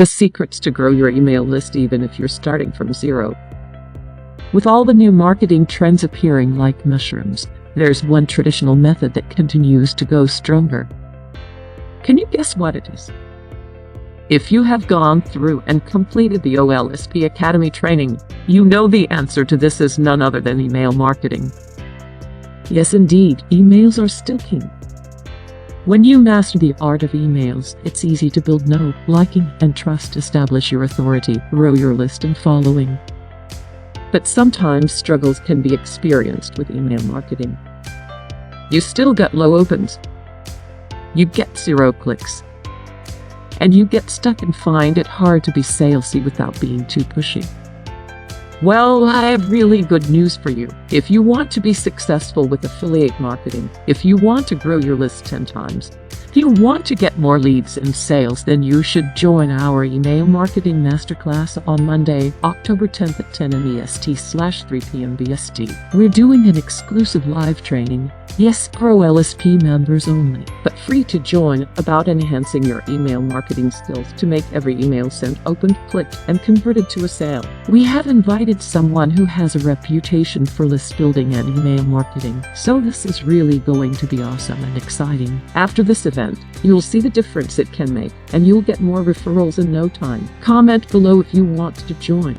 The secrets to grow your email list even if you're starting from zero. With all the new marketing trends appearing like mushrooms, there's one traditional method that continues to go stronger. Can you guess what it is? If you have gone through and completed the OLSP Academy training, you know the answer to this is none other than email marketing. Yes, indeed, emails are still king. When you master the art of emails, it's easy to build know, liking, and trust, establish your authority, grow your list and following. But sometimes struggles can be experienced with email marketing. You still get low opens. You get 0 clicks. And you get stuck and find it hard to be salesy without being too pushy. Well, I have really good news for you. If you want to be successful with affiliate marketing, if you want to grow your list 10 times, if you want to get more leads and sales, then you should join our email marketing masterclass on Monday, October 10th at 10 a.m. EST/3 p.m. BST. We're doing an exclusive live training, yes, Pro LSP members only, but free to join, about enhancing your email marketing skills to make every email sent, opened, clicked, and converted to a sale. We have invited someone who has a reputation for list building and email marketing, so this is really going to be awesome and exciting. After this event, you'll see the difference it can make, and you'll get more referrals in no time. Comment below if you want to join.